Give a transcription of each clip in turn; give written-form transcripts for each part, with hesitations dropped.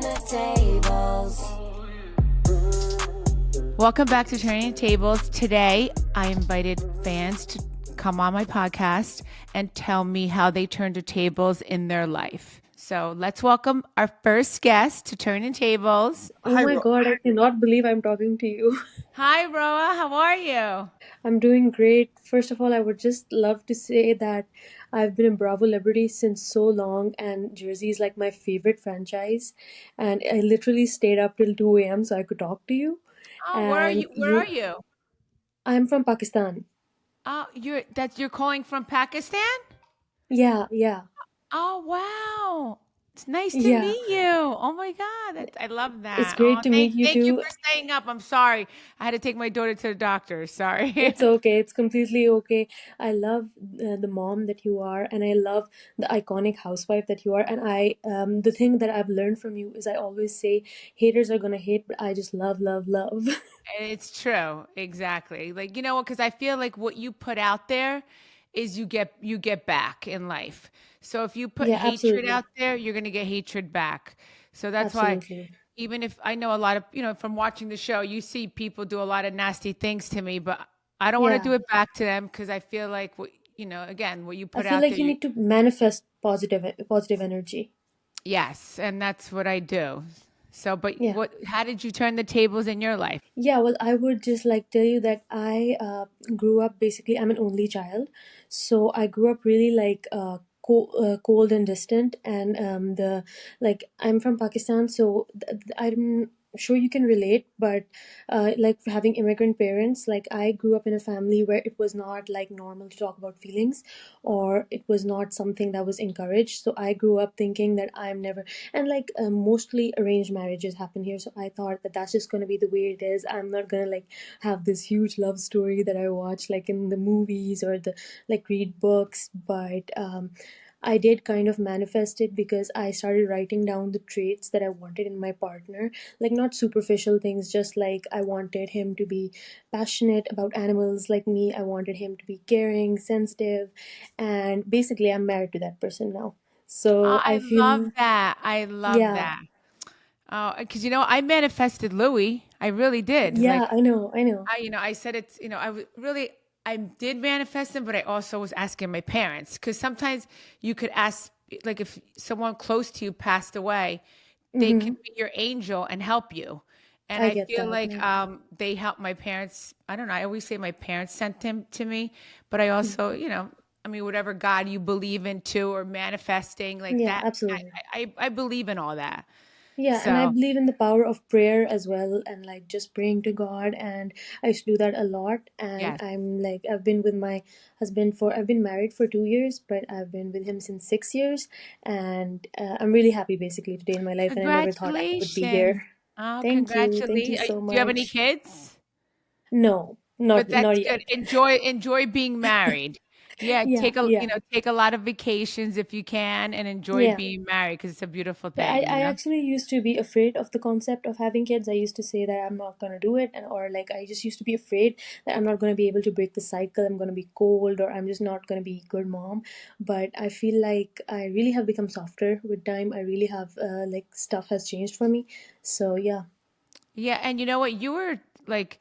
the tables. Welcome back to Turning the Tables. Today, I invited fans to come on my podcast and tell me how they turned the tables in their life. So let's welcome our first guest to Turning Tables. Oh my God, I cannot believe I'm talking to you. Hi, Roa. How are you? I'm doing great. First of all, I would just love to say that I've been a Bravo celebrity since so long, and Jersey is like my favorite franchise. And I literally stayed up till 2 a.m. so I could talk to you. Oh, where are And you? Where are you? I'm from Pakistan. Oh, you're calling from Pakistan? Yeah. Oh, wow. It's nice to Yeah. meet you. Oh my God. I love It's that. Oh, great to meet you thank you too. for staying up. I'm sorry. I had to take my daughter to the doctor. Sorry. It's okay. It's completely okay. I love the mom that you are, and I love the iconic housewife that you are. And the thing that I've learned from you is I always say haters are gonna hate, but I just love, love, love. It's true. Exactly. Like, you know what? Because I feel like what you put out there is you get back in life. So if you put Yeah, hatred absolutely. out there, you're gonna get hatred back. So that's why Absolutely. even if I know a lot of, from watching the show, you see people do a lot of nasty things to me, but I don't want to Yeah. do it back to them because I feel like again, what you I put feel out like there, you need to manifest positive energy. yes, and that's what I do. So, but Yeah. how did you turn the tables in your life? Yeah, well, I would just like tell you that I grew up basically, I'm an only child. So I grew up really like cold and distant. And I'm from Pakistan, so I'm sure you can relate, but like having immigrant parents, like I grew up in a family where it was not like normal to talk about feelings, or it was not something that was encouraged. So I grew up thinking that I'm never, and like mostly arranged marriages happen here, so I thought that that's just going to be the way it is. I'm not going to like have this huge love story that I watch like in the movies or the like read books. But I did kind of manifest it because I started writing down the traits that I wanted in my partner, like not superficial things, just like I wanted him to be passionate about animals like me, I wanted him to be caring, sensitive, and basically I'm married to that person now. Oh, So I I love feel, that. I love yeah. that. Oh, because I manifested Louis. I really did. Yeah, Like I know. I said it's, I did manifest him, but I also was asking my parents because sometimes you could ask, like if someone close to you passed away, they Mm-hmm. can be your angel and help you. And I I get feel that. like Yeah. they helped my parents. I don't know. I always say my parents sent him to me, but I also, I mean, whatever God you believe in too, or manifesting like Yeah, that. absolutely. I believe in all that. Yeah, and I So believe in the power of prayer as well, and like just praying to God. And I used to do that a lot. And yes, I'm like, I've been with my husband I've been married for 2 years, but I've been with him since 6 years. And I'm really happy basically today in my life, and I never thought I would be congratulations. here. Oh, Thank you. Thank you congratulations. so Do you have any much. kids? No, But not that's good. yet. Enjoy being married. Yeah, Yeah, yeah. take a lot of vacations if you can and enjoy Yeah. being married because it's a beautiful Yeah, I, thing, I actually used to be afraid of the concept of having kids. I used to say that I'm not gonna do it, and or like I just used to be afraid that I'm not gonna be able to break the cycle. I'm gonna be cold, or I'm just not gonna be a good mom. But I feel like I really have become softer with time. I really have like stuff has changed for me. So yeah, Yeah, and you know what? You were like,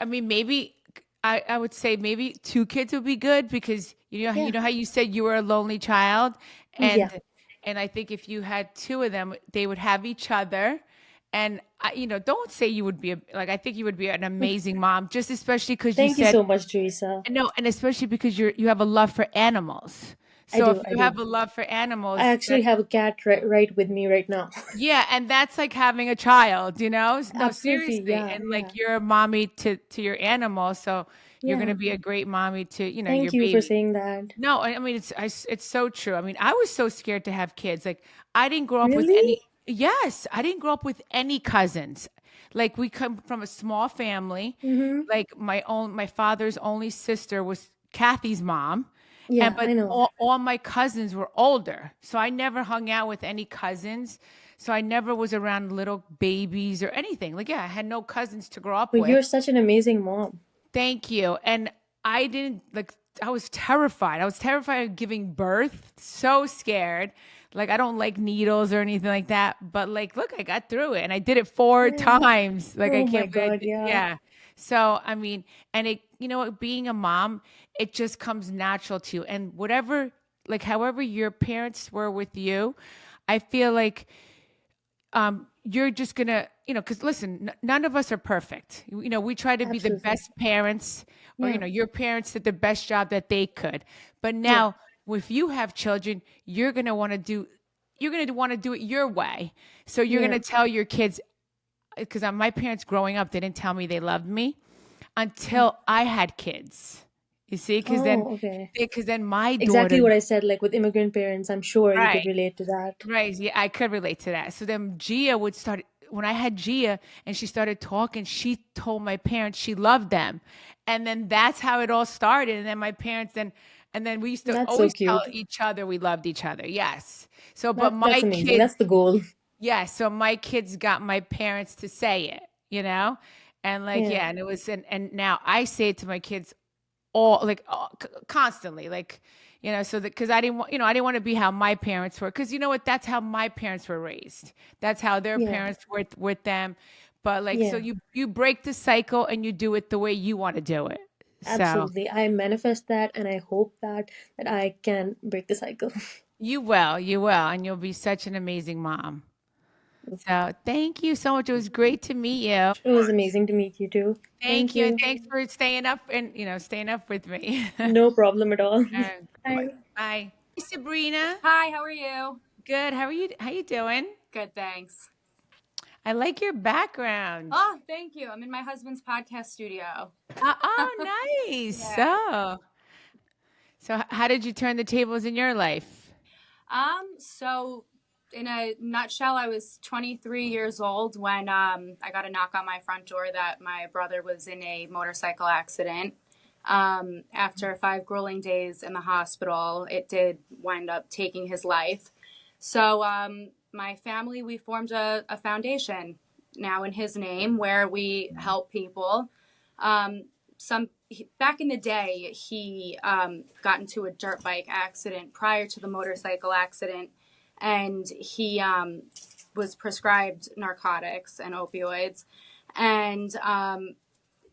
I mean, maybe I would say maybe two kids would be good because yeah, how you said you were a lonely child, yeah. and I think if you had two of them, they would have each other. And don't say you would be like I think you would be an amazing mom, just especially because you Thank you said so much, Teresa. no, and especially because you have a love for animals. I So if do, I you have do. a love for I animals, actually have a cat right with me right now. yeah, and that's like having a child, No, Absolutely, seriously. yeah, And like yeah, you're a mommy to your animal, so you're yeah. gonna be a great mommy to, your Thank you for baby. saying that. No, I mean it's so true. I mean, I was so scared to have kids. Like I didn't grow up with Really? any yes, I didn't grow up with any cousins. Like we come from a small family. Mm-hmm. Like my father's only sister was Kathy's mom. And Yeah, but I know. all my cousins were older. So I never hung out with any cousins. So I never was around little babies or anything. Like, yeah, I had no cousins to grow up But with. you're such an amazing mom. Thank you. And I didn't like I was terrified. I was terrified of giving birth. So scared. Like I don't like needles or anything like that. But like, look, I got through it, and I did it four Yeah. times. Like I Oh my can't believe I God, did. yeah. Yeah. So I mean, and it, you know what, being a mom, it just comes natural to you. And whatever, like, however your parents were with you, I feel like you're just gonna, because listen, none of us are perfect. We try to be the Absolutely. best parents, or Yeah. your parents did the best job that they could. But Yeah. now, if you have children, you're gonna want to do it your way. So you're Yeah. gonna tell your kids, because my parents growing up, they didn't tell me they loved me Mhm. until I had kids. You see, Oh, okay. because then my Exactly daughter, what I said, like with immigrant parents, I'm sure you could right. relate to that. Right. Yeah, I could relate to that. So then Gia would start when I had Gia and she started talking, she told my parents she loved them. And then that's how it all started. And then my parents and then we used to That's so always tell cute. each other we loved each other. Yes. So but That's my amazing. kids, That's the goal. yes, so my kids got my parents to say it, you know? And like, Yeah. yeah, and it was and now I say it to my kids all like constantly, like, so that because I didn't want, I didn't want to be how my parents were, because you know what, that's how my parents were raised, that's how their Yeah. parents were with them. But like, so Yeah. you break the cycle and you do it the way you want to do it. So Absolutely. I manifest that and I hope that I can break the cycle. you will, and you'll be such an amazing mom. So thank you so much, it was great to meet you. It was amazing to meet you too. Thank Thank you, and you. thanks for staying up and staying up with me. No problem at all. Bye. Bye. Bye. Hey, Sabrina. Hi, how are you? Good. How you doing? Good, thanks. I like your background. Oh, thank you. I'm in my husband's podcast studio. Nice. Yeah. So how did you turn the tables in your life? So in a nutshell, I was 23 years old when I got a knock on my front door that my brother was in a motorcycle accident. After 5 grueling days in the hospital, it did wind up taking his life. So my family, we formed a foundation now in his name where we help people. Back in the day, he got into a dirt bike accident prior to the motorcycle accident, and he was prescribed narcotics and opioids, and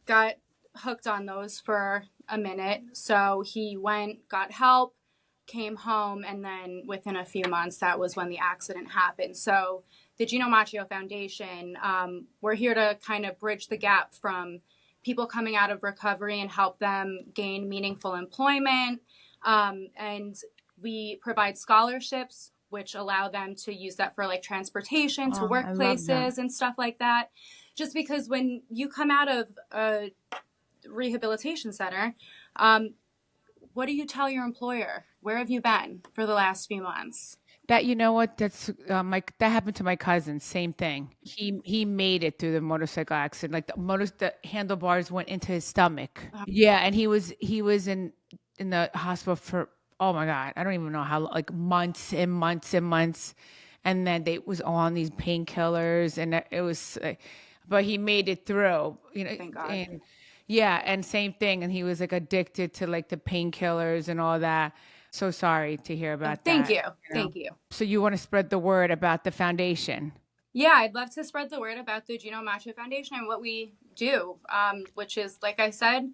got hooked on those for a minute. So he went, got help, came home, and then within a few months, that was when the accident happened. So the Gino Macho Foundation, we're here to kind of bridge the gap from people coming out of recovery and help them gain meaningful employment. And we provide scholarships, which allow them to use that for like transportation to Oh, I love that. workplaces and stuff like that. Just because when you come out of a rehabilitation center, what do you tell your employer? Where have you been for the last few months? That, you know what? That's that happened to my cousin. Same thing. He made it through the motorcycle accident. Like the handlebars went into his stomach. Yeah, and he was in the hospital for, oh my God, I don't even know how, like months and months and months, and then they was on these painkillers, and it was, but he made it through. Thank God. And yeah, and same thing, and he was like addicted to like the painkillers and all that. So sorry to hear about Thank that. you. Thank you. So you want to spread the word about the foundation? Yeah, I'd love to spread the word about the Gino Macho Foundation and what we do, which is, like I said,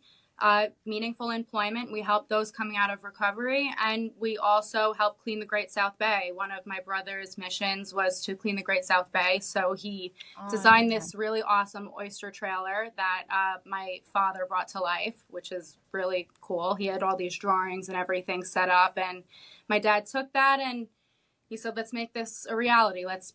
meaningful employment. We help those coming out of recovery, and we also help clean the Great South Bay. One of my brother's missions was to clean the Great South Bay, so he designed this really awesome oyster trailer that my father brought to life, which is really cool. He had all these drawings and everything set up, and my dad took that and he said, let's make this a reality. Let's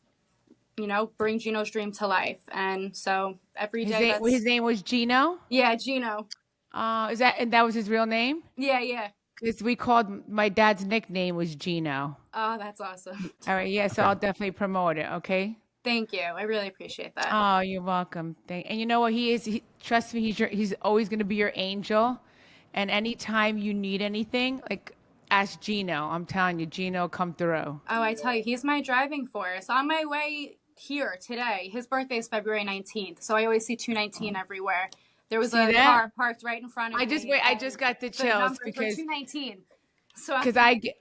bring Gino's dream to life. And so every His day name, his name was Gino. yeah, Gino. And that was his real name? Yeah, yeah. Because we called my dad's nickname was Gino. Oh, that's awesome. All right, yeah, so I'll definitely promote it, okay? Thank you. I really appreciate that. Oh, you're welcome. And you know what? Trust me, he's always going to be your angel. And anytime you need anything, like ask Gino. I'm telling you, Gino come through. Oh, I tell you, he's my driving force. On my way here today, his birthday is February 19th, so I always see 219 everywhere. There was See a that? car parked right in front of me. I just got the The chills numbers were because 219. So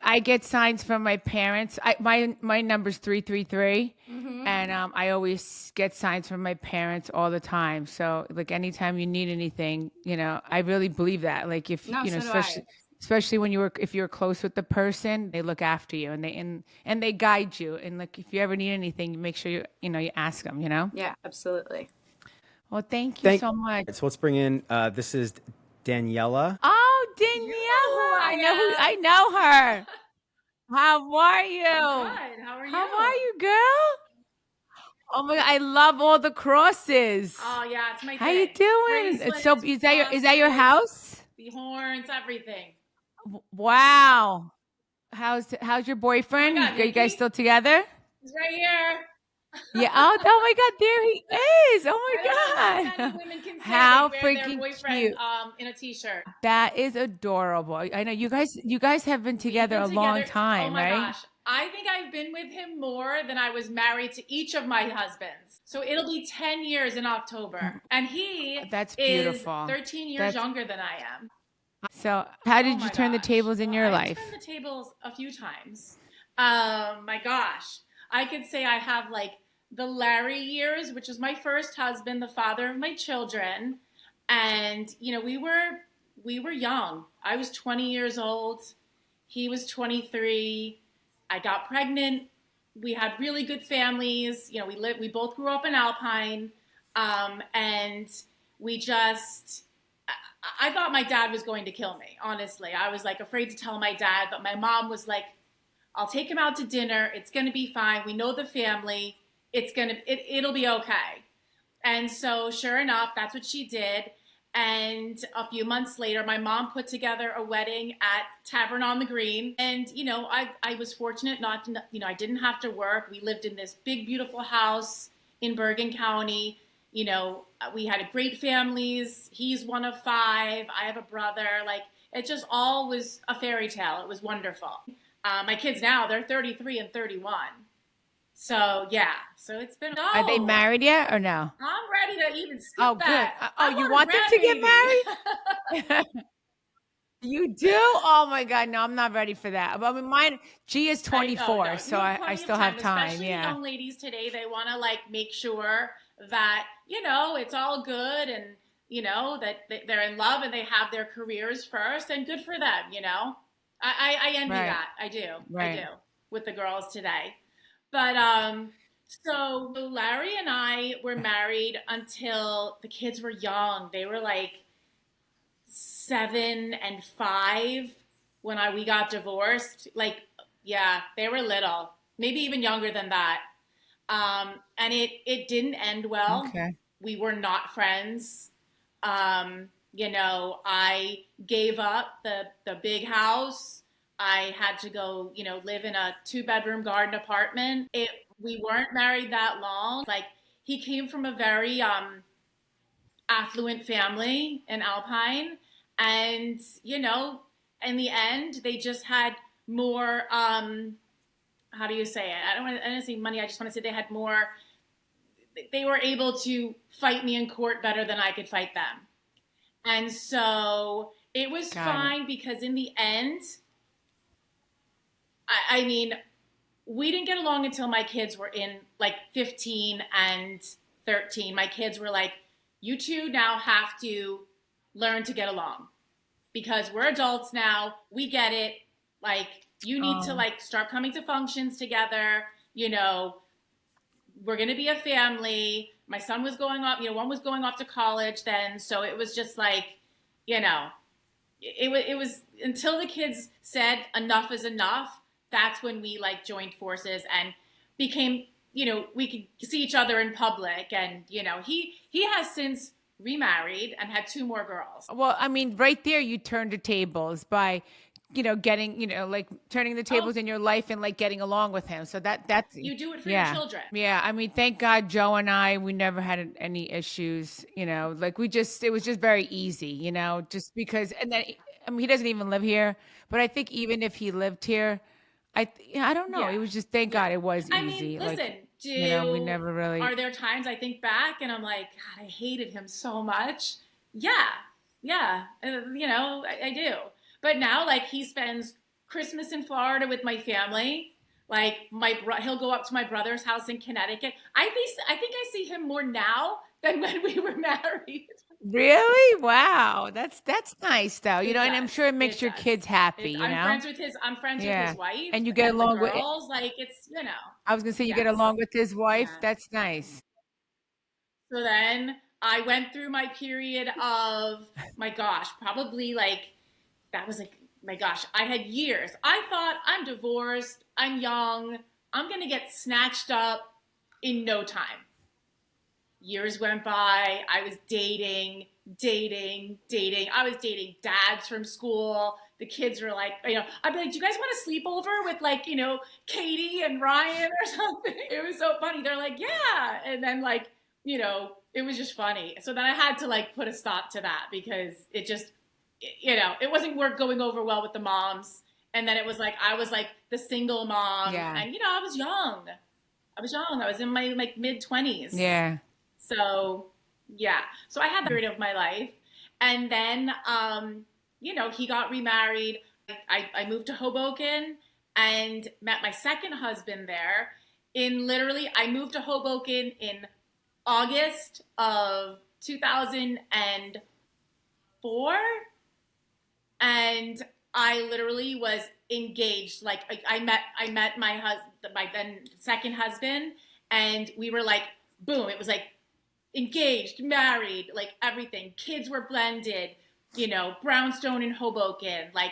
I get signs from my parents. My number's 333, and I always get signs from my parents all the time. So like anytime you need anything, I really believe that. Like if no, so do I. especially when if you're close with the person, they look after you and they guide you. And like if you ever need anything, you make sure you ask them. Yeah, absolutely. Well, thank you so much. So let's bring in. This is Daniella. Oh, Daniella, I know her. How are you? Good. How are you? How are you, girl? Oh my God, I love all the crosses. Oh yeah, it's my How thing. you doing? It's so is that your house? The horns, everything. Wow. How's your boyfriend? Oh my God, you guys Nikki? still together? He's right here. Yeah. Oh my God, there he is. Oh my God. Many women can say How they wear their freaking boyfriend cute. in a t-shirt. That is adorable. I know you guys have been together a long time, oh my right? gosh. I think I've been with him more than I was married to each of my husbands. So it'll be 10 years in October. And he That's is beautiful. 13 years younger than I am. So how did you my turn the gosh. tables in your life? I turned the tables a few times. My gosh. I could say I have like the Larry years, which is my first husband, the father of my children. And, we were young. I was 20 years old. He was 23. I got pregnant. We had really good families. We both grew up in Alpine. And we I thought my dad was going to kill me, honestly. I was like afraid to tell my dad, but my mom was like, I'll take him out to dinner. It's going to be fine. We know the family. It'll be okay. And so sure enough, that's what she did. And a few months later, my mom put together a wedding at Tavern on the Green. And, I was fortunate not to, I didn't have to work. We lived in this big, beautiful house in Bergen County. We had great families. He's one of 5. I have a brother. Like, it just all was a fairy tale. It was wonderful. My kids now, they're 33 and 31. So, yeah. So it's been... Are they married yet or no? I'm ready to even skip that. Good. You want them to get married? You do? Oh my God. No, I'm not ready for that. But I mean, G is 24, so I still have time. Especially young ladies today, they want to make sure that, it's all good and, that they're in love and they have their careers first, and good for them, I envy that. I do. I do with the girls today. But, so Larry and I were married until the kids were young. They were 7 and 5 when we got divorced. They were little, maybe even younger than that. And it didn't end well. Okay. We were not friends. I gave up the big house. I had to go, live in a 2-bedroom garden apartment. We weren't married that long. He came from a very affluent family in Alpine. And, in the end, they just had more, how do you say it? I don't want to say money. I just want to say they had more, they were able to fight me in court better than I could fight them. And so it was fine because in the end, I mean, we didn't get along until my kids were in 15 and 13. My kids were like, you two now have to learn to get along because we're adults now. We get it. You need to start coming to functions together. We're going to be a family. My son was going off, one was going off to college then. So it was just it was until the kids said enough is enough. That's when we joined forces and became, we could see each other in public. And, he has since remarried and had 2 more girls. Well, I mean, right there, you turned the tables by, getting, turning the tables in your life and getting along with him. So that's you do it for your children. Yeah. I mean, thank God, Joe and we never had any issues, it was just very easy, just because, and then, I mean, he doesn't even live here, but I think even if he lived here, I don't know. It was just, thank God it was easy. I mean, listen, we never really. Are there times I think back and I'm like, God, I hated him so much? yeah, I do. But now, like, he spends Christmas in Florida with my family. Like, he'll go up to my brother's house in Connecticut. I think I see him more now than when we were married. Really? Wow. That's nice though. It And I'm does. sure it makes It your does. kids happy, I'm friends with Yeah. his wife And you get and the along with girls. Like, it's, I was gonna say you get yes. along with his wife. Yeah. That's nice. So then I went through my period of, my gosh, probably like, that was like, my gosh, I had years. I thought, I'm divorced, I'm young, I'm going to get snatched up in no time. Years went by. I was dating. I was dating dads from school. The kids were like, I'd be like, do you guys want to sleep over with, like, Katie and Ryan or something? It was so funny. They're like, yeah. And then, like, it was just funny. So then I had to, like, put a stop to that because it just, it wasn't work going over well with the moms. And then it was like, I was like the single mom. Yeah. And, I was young. I was in my, like, mid-20s. Yeah. So, yeah. So I had that period of my life. And then, he got remarried. I moved to Hoboken and met my second husband there. I moved to Hoboken in August of 2004. And I literally was engaged. Like, I met my husband, my then second husband, and we were like, boom. It was like, engaged, married, like everything. Kids were blended, brownstone in Hoboken, like,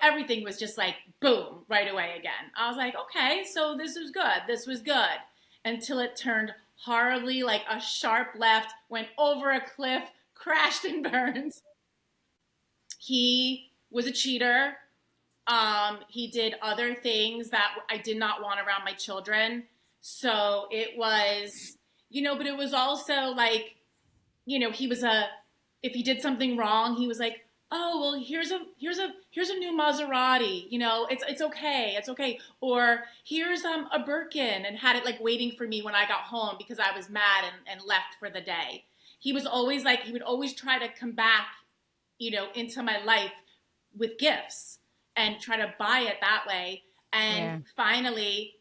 everything was just like, boom, right away again. I was like, okay, so this was good. This was good. Until it turned horribly, like a sharp left, went over a cliff, crashed and burned. He was a cheater. He did other things that I did not want around my children. So it was, but it was also like, if he did something wrong, he was like, oh, well, here's a new Maserati, it's okay. It's okay. Or here's a Birkin, and had it like waiting for me when I got home because I was mad and left for the day. He was always like, he would always try to come back, into my life with gifts and try to buy it that way. And finally,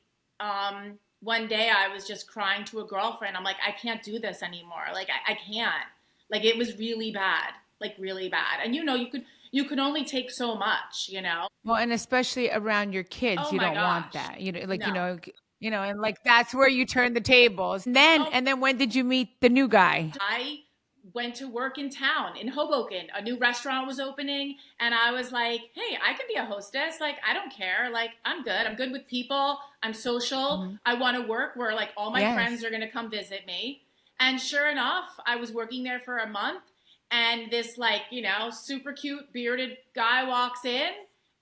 one day I was just crying to a girlfriend. I'm like, I can't do this anymore. Like, I can't. Like, it was really bad, like really bad. And you could only take so much, Well, and especially around your kids, Oh you my don't want gosh. that. No. And like that's where you turn the tables. And then when did you meet the new guy? I went to work in town in Hoboken. A new restaurant was opening, and I was like, hey, I can be a hostess. Like, I don't care. Like, I'm good. I'm good with people. I'm social. I want to work where, like, all my friends are going to come visit me. And sure enough, I was working there for a month, and this, like, super cute bearded guy walks in,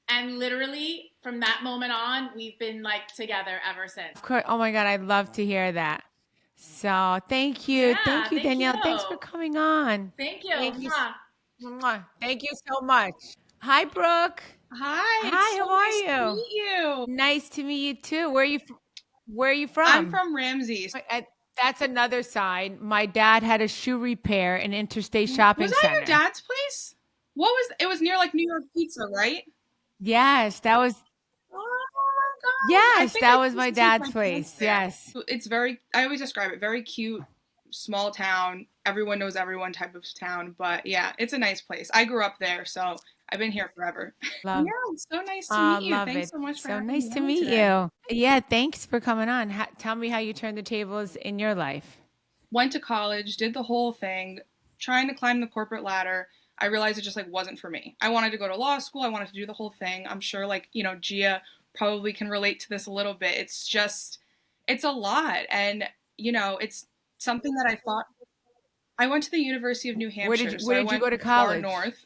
and literally from that moment on, we've been, like, together ever since. Of course. Oh my God, I'd love to hear that. So thank you. Yeah, thank you, Danielle. you. Thanks for coming on. Thank you. Thank you. Thank you so much. Hi, Brooke. Hi. How are you? Nice to meet you. Nice to meet you too. Where are you from? I'm from Ramsey. That's another side. My dad had a shoe repair in Interstate Shopping Was that Center. your dad's place? It was near like New York Pizza, right? Yes, that was. Oh my God. Yes, that was my dad's place. Yes. It's I always describe it, very cute, small town. Everyone knows everyone type of town. But yeah, it's a nice place. I grew up there, so I've been here forever. Love. Yeah, it's so nice to meet you. Love Thanks it. so much for So having nice me to on meet today. you. Yeah, thanks for coming on. Tell me how you turned the tables in your life. Went to college, did the whole thing, trying to climb the corporate ladder. I realized it just like wasn't for me. I wanted to go to law school. I wanted to do the whole thing. I'm sure like, Gia probably can relate to this a little bit. It's a lot. And, it's something that I thought. I went to the University of New Hampshire. Where did you go to college? Far north.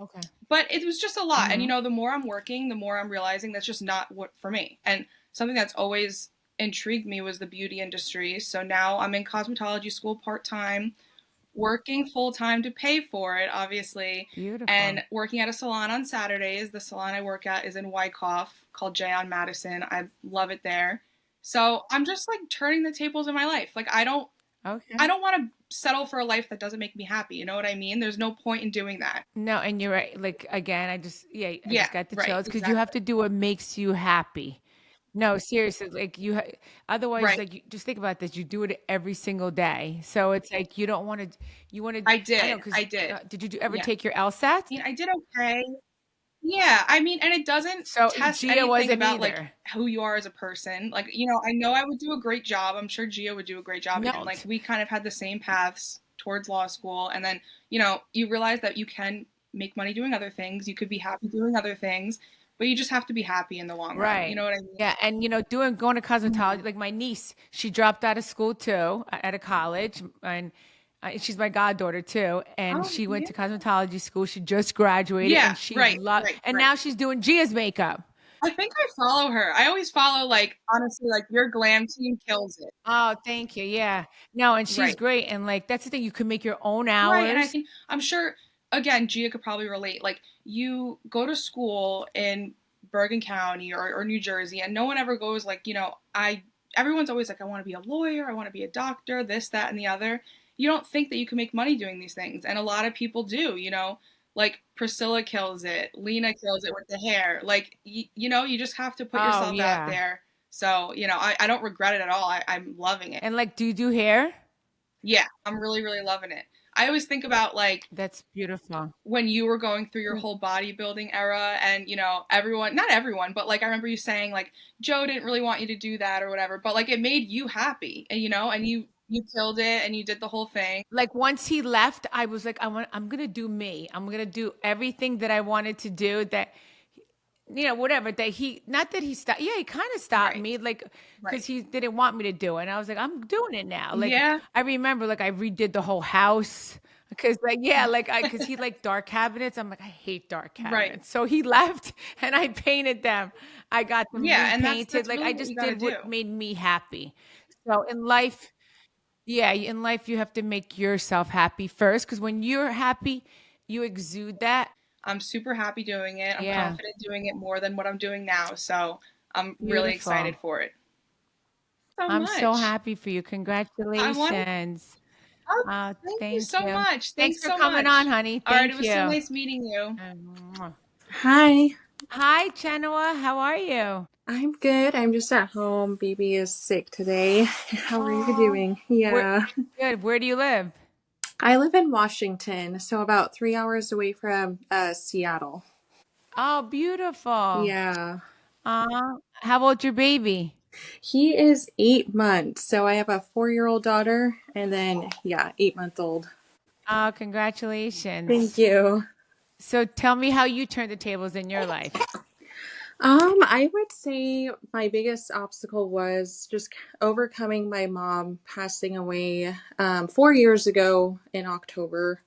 Okay. But it was just a lot. And, the more I'm working, the more I'm realizing that's just not what for me. And something that's always intrigued me was the beauty industry. So now I'm in cosmetology school part-time, working full-time to pay for it, obviously. Beautiful. And working at a salon on Saturdays. The salon I work at is in Wyckoff called Jay on Madison. I love it there. So I'm just like turning the tables in my life. Like I don't Okay. I don't want to settle for a life that doesn't make me happy. You know what I mean? There's no point in doing that. No, and you're right. Like again, I Yeah, just got the right, chills because you have exactly. to do what makes you happy. No, seriously, like otherwise, Right. like just think about this. You do it every single day, so it's like you don't want to. You want to. I I know did. because I did. did you ever Yeah. take your LSATs? I mean, I did okay. Yeah, I mean, and it doesn't So test Gia anything wasn't about like either. who you are as a person. Like, I know I would do a great job. I'm sure Gia would do a great job. No, And like we kind of had the same paths towards law school. And then, you realize that you can make money doing other things. You could be happy doing other things, but you just have to be happy in the long run. You right. know what I mean? Yeah, and going to Mhm. cosmetology. Like my niece, she dropped out of school too at a college, and she's my goddaughter too. And Oh, she went yeah. to cosmetology school. She just graduated, Yeah, and she right, loved. right, And right. now she's doing Gia's makeup. I think I follow her. I always follow, like, honestly, like, your glam team kills it. Oh, thank you. Yeah. No, and she's Right. great. And like that's the thing, you can make your own Right, and I hours. think I'm sure again, Gia could probably relate. Like you go to school in Bergen County or New Jersey, and no one ever goes like, I everyone's always like, I want to be a lawyer, I want to be a doctor, this, that, and the other. You don't think that you can make money doing these things, and a lot of people do. Like Priscilla kills it, Lena kills it with the hair. Like you just have to put Oh yourself out yeah. there. So I don't regret it at all. I'm loving it. And like, do you do hair? Yeah, I'm really, really loving it. I always think about like That's beautiful. when you were going through your whole bodybuilding era and everyone, not everyone, but like I remember you saying like Joe didn't really want you to do that or whatever, but like it made you happy and and you killed it and you did the whole thing. Like once he left, I was like, I'm gonna do me. I'm gonna do everything that I wanted to do that whatever that he not that he stopped. Yeah, he kind of stopped Right. me, like Right. because he didn't want me to do it. And I was like, I'm doing it now. Like Yeah. I remember, like I redid the whole house because, like, yeah, like because he liked dark cabinets. I'm like, I hate dark Right. cabinets. So he left, and I painted them. I got them Yeah, and repainted. that's Like really I what you just got to did do. what made me happy. So in life, yeah, in life you have to make yourself happy first because when you're happy, you exude that. I'm super happy doing it. I'm Yeah, confident doing it more than what I'm doing now, so I'm really beautiful. excited for it. So I'm so much. happy for you. I want to Congratulations. Oh, thank you Thank so you. much. Thanks Thanks for so coming on, much. honey. All right, it Thank was so you. nice meeting you. Mwah. Hi, Hi, Chenoa. How are you? I'm good. I'm just at home. Baby is sick today. How are you Oh, doing? where Yeah. good. Where do you live? I live in Washington, so about 3 hours away from Seattle. Oh, beautiful. Yeah. How old's your baby? He is 8 months. So I have a 4-year-old daughter and then, yeah, 8 month old. Oh, Thank congratulations. you. So tell me how you turned the tables in your life. I would say my biggest obstacle was just overcoming my mom passing away 4 years ago in October.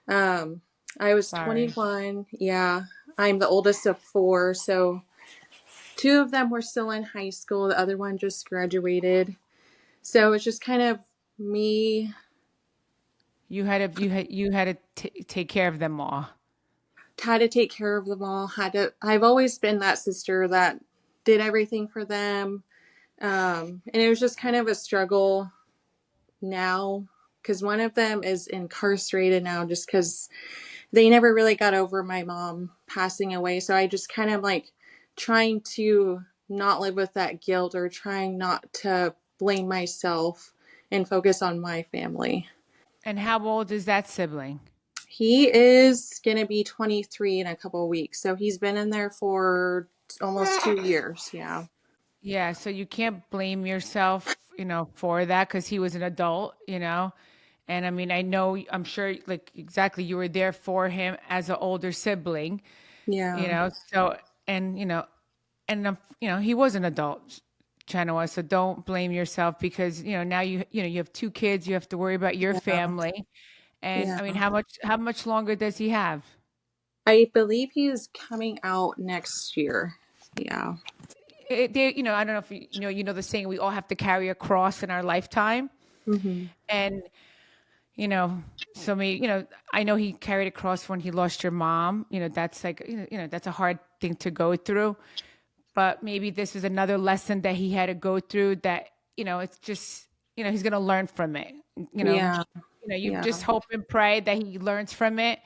Um, I was Sorry. 21. Yeah, I'm the oldest of four, so two of them were still in high school. The other one just graduated. So it's just kind of me You had to take care of them all. had to take care of them all. I've always been that sister that did everything for them. And it was just kind of a struggle now because one of them is incarcerated now just because they never really got over my mom passing away. So I just kind of like trying to not live with that guilt or trying not to blame myself and focus on my family. And how old is that sibling? He is going to be 23 in a couple of weeks. So he's been in there for almost 2 years. Yeah. Yeah, so you can't blame yourself, for that because he was an adult, And I mean, I'm sure, like, exactly, you were there for him as an older sibling, Yeah. So, and, he was an adult, Chenoa, so don't blame yourself because, now you have two kids, you have to worry about your Yeah. family. And Yeah. I mean, how much longer does he have? I believe he is coming out next year. Yeah. I don't know if the saying, we all have to carry a cross in our lifetime. Mm-hmm. And so I know he carried a cross when he lost your mom. That's like, that's a hard thing to go through. But maybe this is another lesson that he had to go through that, it's just, he's going to learn from it. Yeah. You Yeah. just hope and pray that he learns from it.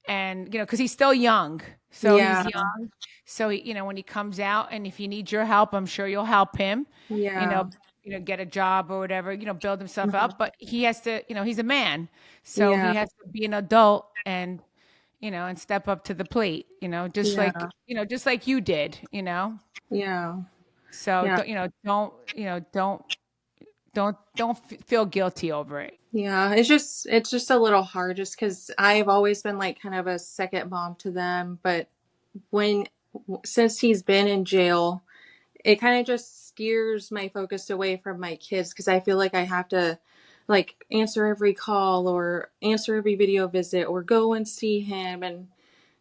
And, because he's still young. So he's Yeah. young. So, when he comes out, and if he needs your help, I'm sure you'll help him, Yeah. get a job or whatever, build himself Mhm. up. But he has to, he's a man. So he Yeah. has to be an adult and, and step up to the plate, Yeah. just like you did, Yeah. So, Yeah. don't feel guilty over it. Yeah. It's just a little hard just because I've always been like kind of a second mom to them. But when, since he's been in jail, it kind of just steers my focus away from my kids because I feel like I have to like answer every call or answer every video visit or go and see him. And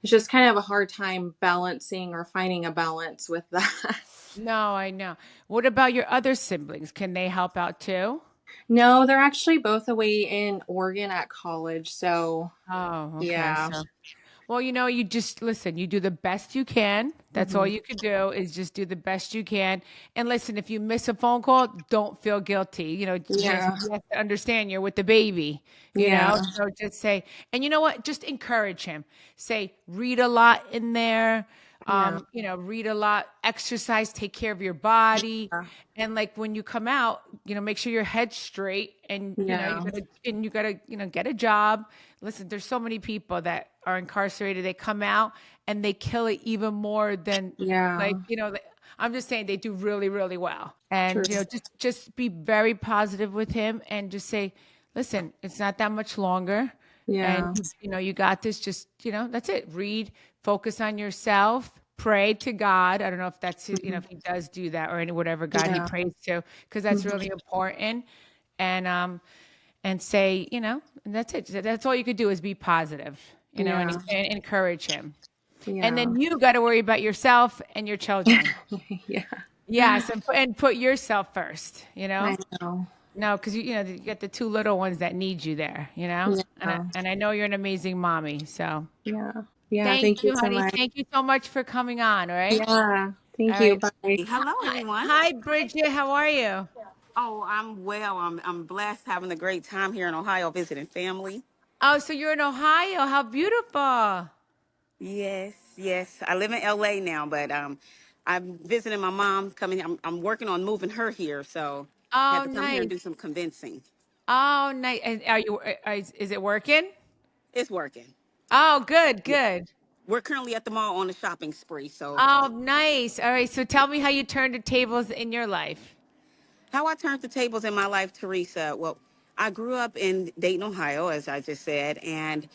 it's just kind of a hard time balancing or finding a balance with that. No, I know. What about your other siblings? Can they help out too? No, they're actually both away in Oregon at college. So, Oh, okay. yeah. Well, you just listen, you do the best you can. That's all Hmm. you could do is just do the best you can. And listen, if you miss a phone call, don't feel guilty. Yeah. You have to understand you're with the baby, Yeah. So just say, and you know what? Just encourage him. Say, read a lot in there. Yeah. Read a lot, exercise, take care of your body. Yeah. And like when you come out, make sure your head's straight and Yeah. you gotta, get a job. Listen, there's so many people that are incarcerated. They come out and they kill it even more than Yeah. I'm just saying they do really, really well. And True. just be very positive with him and just say, listen, it's not that much longer. And Yeah. you got this. Just that's it. Read, focus on yourself, pray to God. I don't know if that's Mhm. if he does do that or any whatever God he Yeah. prays to, because that's Mhm. really important. And say, and that's it. That's all you could do is be positive, Yeah. and encourage him. And Yeah. then you got to worry about yourself and your children. Yeah. Yes, and put yourself first. I know. No, because you get the two little ones that need you there. Yeah. And I know you're an amazing mommy. So Yeah. Yeah. thank Thank you you, so honey. much. Thank you so much for coming on. All right. Yeah. Thank All you. right. Bye. Hello, everyone. Hi, Bridget. How are you? Oh, I'm well. I'm blessed, having a great time here in Ohio, visiting family. Oh, so you're in Ohio. How beautiful. Yes, yes. I live in LA now, but I'm visiting my mom. Coming, I'm working on moving her here, so I had Oh, to come here and nice. do some convincing. Oh, nice. And is it working? It's working. Oh, good, Yeah, good. we're currently at the mall on a shopping spree. So, Oh, nice. All right. So tell me how you turned the tables in your life. how I turned the tables in my life, Teresa. Well, I grew up in Dayton, Ohio, as I just said, and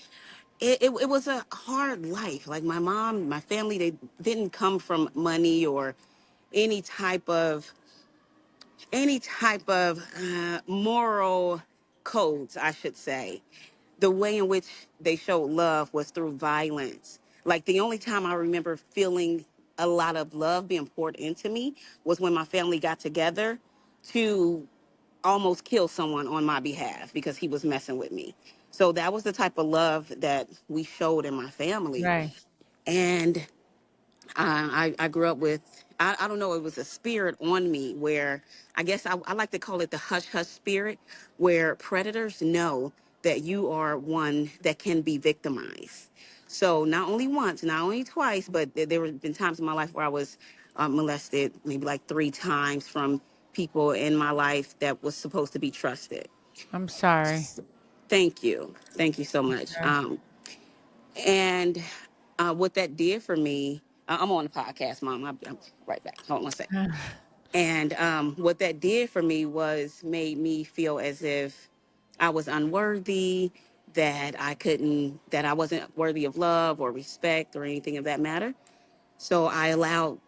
it was a hard life. Like my mom, my family, they didn't come from money or any type of moral codes, I should say. The way in which they showed love was through violence. Like the only time I remember feeling a lot of love being poured into me was when my family got together to almost kill someone on my behalf because he was messing with me. So that was the type of love that we showed in my family. Right. And I grew up with, I don't know, it was a spirit on me where I guess I like to call it the hush hush spirit, where predators know that you are one that can be victimized. So not only once, not only twice, but there have been times in my life where I was molested maybe like 3 times from people in my life that was supposed to be trusted. I'm sorry. Thank you. Thank you so much. Okay. And what that did for me, I'm on the podcast, Mom. I'm right back. Hold on one second. And what that did for me was made me feel as if I was unworthy, that that I wasn't worthy of love or respect or anything of that matter. So I allowed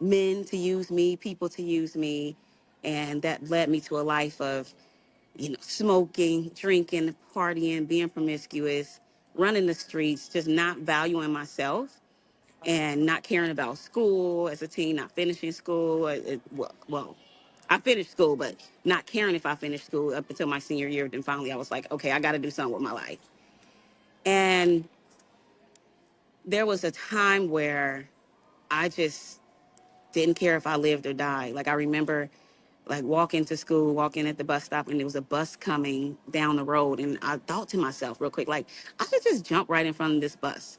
men to use me, people to use me, and that led me to a life of, smoking, drinking, partying, being promiscuous, running the streets, just not valuing myself and not caring about school as a teen, not finishing school. Well, I finished school, but not caring if I finished school up until my senior year. Then finally I was like, okay, I got to do something with my life. And there was a time where I just didn't care if I lived or died. Like I remember like walking to school, walking at the bus stop, and there was a bus coming down the road. And I thought to myself real quick, like, I should just jump right in front of this bus.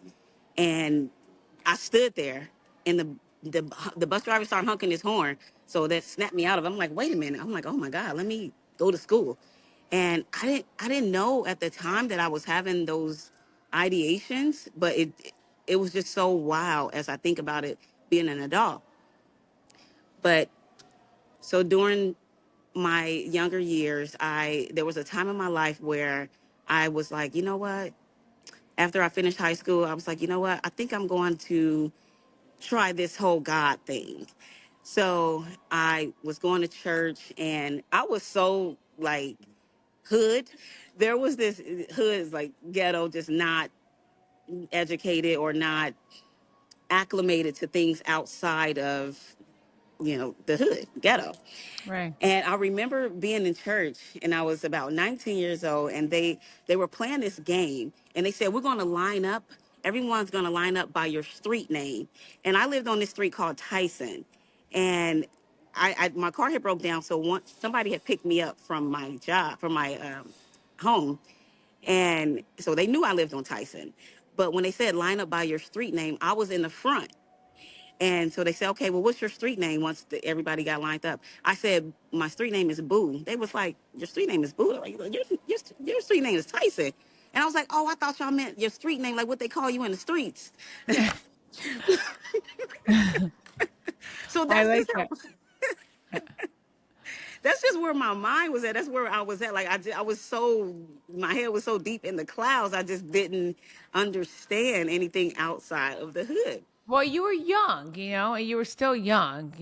And I stood there, and the bus driver started honking his horn. So that snapped me out of it. I'm like, wait a minute. I'm like, oh my God, let me go to school. And I didn't know at the time that I was having those ideations, but it was just so wild as I think about it being an adult. But so during my younger years, there was a time in my life where I was like, you know what? After I finished high school, I was like, you know what? I think I'm going to try this whole God thing. So I was going to church, and I was so like hood. There was this hood, like ghetto, just not educated or not acclimated to things outside of, the hood, ghetto. Right. And I remember being in church, and I was about 19 years old, and they were playing this game, and they said, we're going to line up. Everyone's going to line up by your street name. And I lived on this street called Tyson, and my car had broke down. So once somebody had picked me up from my job, from my home, and so they knew I lived on Tyson. But when they said line up by your street name, I was in the front. And so they said, okay, well, what's your street name once everybody got lined up? I said, my street name is Boo. They was like, your street name is Boo? Like, your street name is Tyson. And I was like, oh, I thought y'all meant your street name, like what they call you in the streets. So I that's like just how, that. that's just where my mind was at. That's where I was at. Like I was so, my head was so deep in the clouds. I just didn't understand anything outside of the hood. Well, you were young, and you were still young,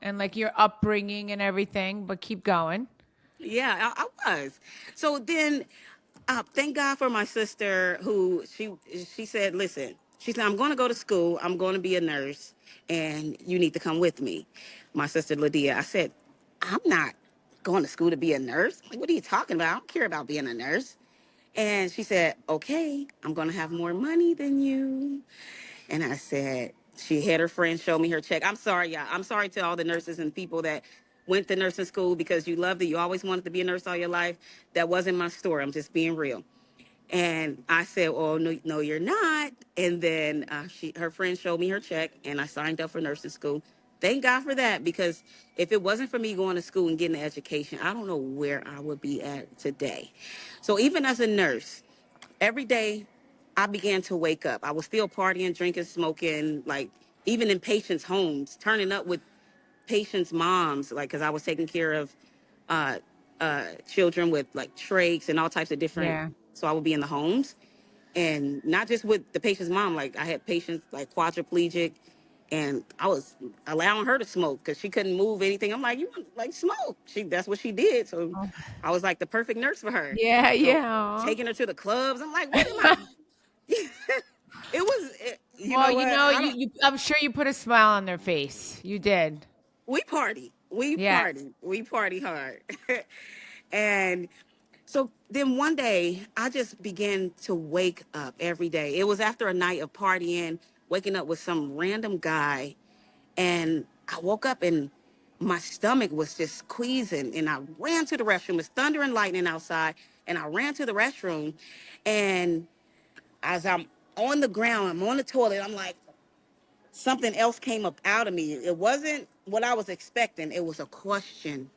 and like your upbringing and everything, but keep going. Yeah, I was. So then, thank God for my sister who she said, listen, she said, I'm going to go to school. I'm going to be a nurse, and you need to come with me. My sister Lydia. I said, I'm not going to school to be a nurse. Like, what are you talking about? I don't care about being a nurse. And she said, okay, I'm going to have more money than you. And I said, she had her friend show me her check. I'm sorry, y'all. I'm sorry to all the nurses and people that went to nursing school because you loved it. You always wanted to be a nurse all your life. That wasn't my story. I'm just being real. And I said, oh, no, no, you're not. And then her friend showed me her check, and I signed up for nursing school. Thank God for that, because if it wasn't for me going to school and getting an education, I don't know where I would be at today. So even as a nurse, every day I began to wake up. I was still partying, drinking, smoking, like even in patients' homes, turning up with patients' moms, like because I was taking care of uh, children with like trachs and all types of different. Yeah. So I would be in the homes, and not just with the patient's mom. Like I had patients like quadriplegic, and I was allowing her to smoke because she couldn't move anything. I'm like, you want like smoke? That's what she did. So Oh. I was like the perfect nurse for her. Yeah, So yeah. taking her to the clubs. I'm like, what am I? You Well, know what? I don't. I'm sure you put a smile on their face. You did. We party. We Yes. party. We party hard. And so then one day I just began to wake up every day. It was after a night of partying, waking up with some random guy. And I woke up and my stomach was just queasing. And I ran to the restroom. It was thunder and lightning outside. And I ran to the restroom. And as I'm on the ground, I'm on the toilet, I'm like, something else came up out of me. It wasn't what I was expecting. It was a question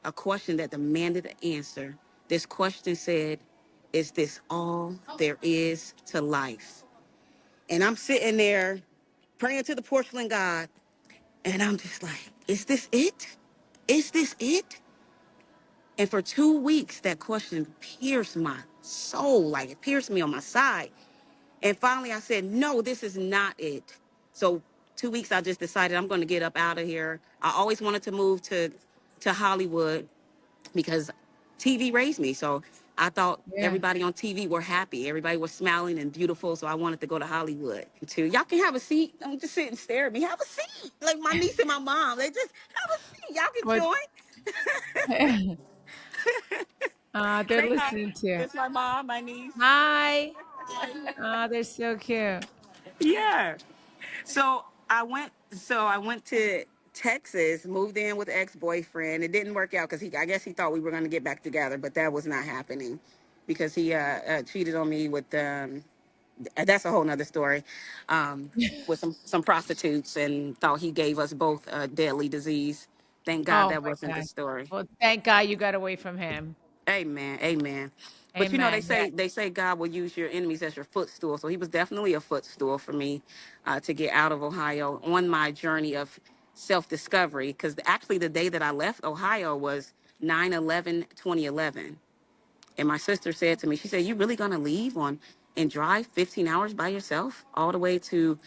that demanded an answer. This question said, is this all there is to life? And I'm sitting there praying to the porcelain God, and I'm just like, is this it? Is this it? And for 2 weeks, that question pierced my soul, like it pierced me on my side. And finally I said, no, this is not it. So 2 weeks, I just decided I'm going to get up out of here. I always wanted to move to Hollywood because TV raised me. So I thought Yeah. everybody on TV were happy. Everybody was smiling and beautiful. So I wanted to go to Hollywood too. Y'all can have a seat. Don't just sit and stare at me. Have a seat. Like my niece and my mom, they just have a seat. Y'all can What? join. They're Say hi. listening to. It's my mom, my niece. Hi. They're so cute. Yeah. So I went. So I went Texas, moved in with ex-boyfriend. It didn't work out because I guess he thought we were going to get back together, but that was not happening because he cheated on me with that's a whole nother story, with some prostitutes, and thought he gave us both a deadly disease. Thank God Oh that my wasn't the God. story. Well, thank God you got away from him. Amen. Amen. But they Amen. Yeah. say God will use your enemies as your footstool. So he was definitely a footstool for me to get out of Ohio on my journey of self-discovery. Because actually the day that I left Ohio was 9/11/2011. And my sister said to me, she said, "You really gonna leave on and drive 15 hours by yourself all the way to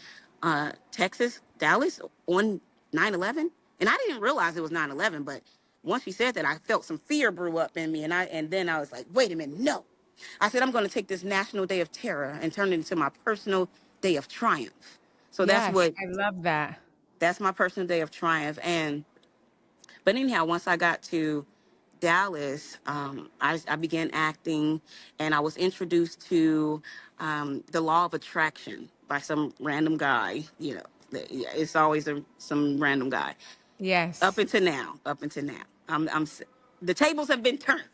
Texas, Dallas on 9/11?" And I didn't realize it was 9/11, but once she said that, I felt some fear brew up in me, and then I was like, "Wait a minute, no!" I said, "I'm going to take this national day of terror and turn it into my personal day of triumph." So Yes, I love that. that's my personal day of triumph. But anyhow, once I got to Dallas, I began acting, and I was introduced to the law of attraction by some random guy. It's always some random guy. Up Yes. until now, the tables have been turned.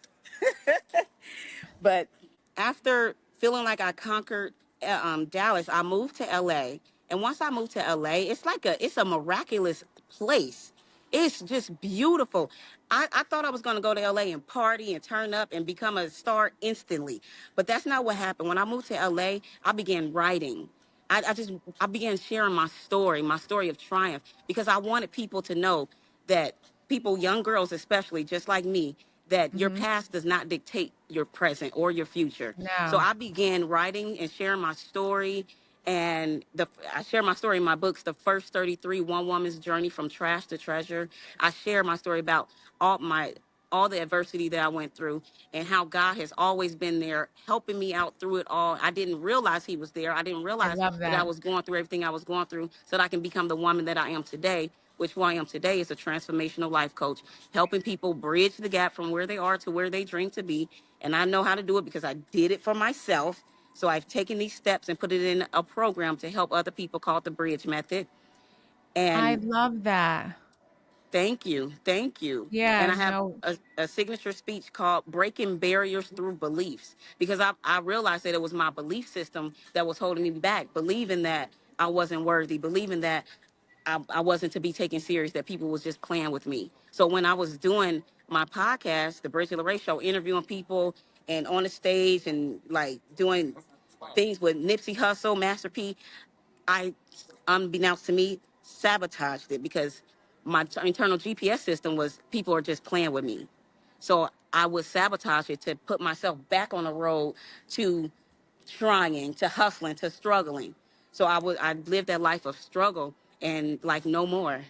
But after feeling like I conquered Dallas, I moved to LA. And once I moved to LA, it's a miraculous place. It's just beautiful. I thought I was going to go to LA and party and turn up and become a star instantly. But that's not what happened. When I moved to LA, I began writing. I began sharing my story of triumph, because I wanted people to know that people, young girls especially, just like me, that your Mm-hmm. past does not dictate your present or your future. So No, I began writing and sharing my story. And I share my story in my books, The First 33, One Woman's Journey from Trash to Treasure. I share my story about all the adversity that I went through, and how God has always been there helping me out through it all. I didn't realize he was there. I didn't I realize love that I that. was going through everything I was going through so that I can become the woman that I am today, which who I am today is a transformational life coach, helping people bridge the gap from where they are to where they dream to be. And I know how to do it because I did it for myself. So I've taken these steps and put it in a program to help other people called the Bridge Method. I And love that. thank you. Thank you. Yeah, And I have no, a signature speech called Breaking Barriers Through Beliefs, because I realized that it was my belief system that was holding me back, believing that I wasn't worthy, believing that I wasn't to be taken serious, that people was just playing with me. So when I was doing my podcast, the Bridget LaRae Show, interviewing people and on the stage and like doing things with Nipsey Hussle, Master P, I, unbeknownst to me, sabotaged it, because my internal GPS system was people are just playing with me. So I would sabotage it to put myself back on the road to trying, to hustling, to struggling. So I lived that life of struggle, and like no more.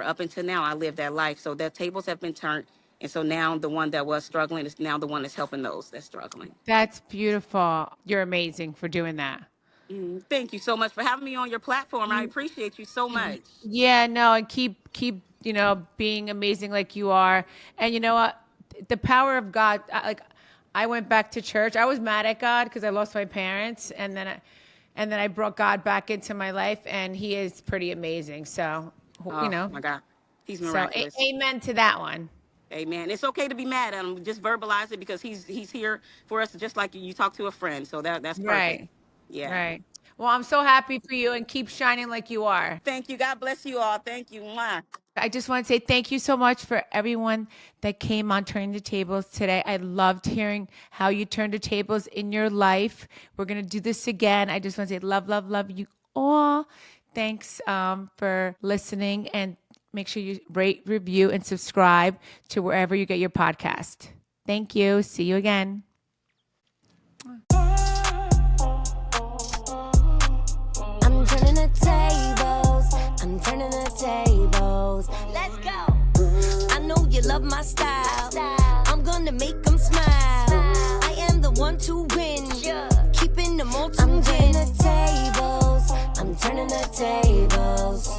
Up until now, I lived that life. So the tables have been turned. And so now the one that was struggling is now the one that's helping those that's struggling. that's beautiful. You're amazing for doing that. Thank you so much for having me on your platform. I appreciate you so much. Yeah, no, and keep being amazing like you are. And you know what? The power of God. I went back to church. I was mad at God because I lost my parents, and then I brought God back into my life, and He is pretty amazing. So Oh my God. He's so miraculous. amen to that one. Amen. It's okay to be mad at him. Just verbalize it, because he's here for us, just like you talk to a friend. So that's perfect. Right, Yeah. right. Well, I'm so happy for you, and keep shining like you are. Thank you. God bless you all. Thank you. Mwah. I just want to say thank you so much for everyone that came on Turning the Tables today. I loved hearing how you turned the tables in your life. We're going to do this again. I just want to say love, love, love you all. Thanks for listening, and make sure you rate, review, and subscribe to wherever you get your podcast. Thank you. See you again. I'm turning the tables. I'm turning the tables. Let's go. I know you love my style. I'm gonna make them smile. I am the one to win. Keeping them all tuned in. I'm turning the tables. I'm turning the tables.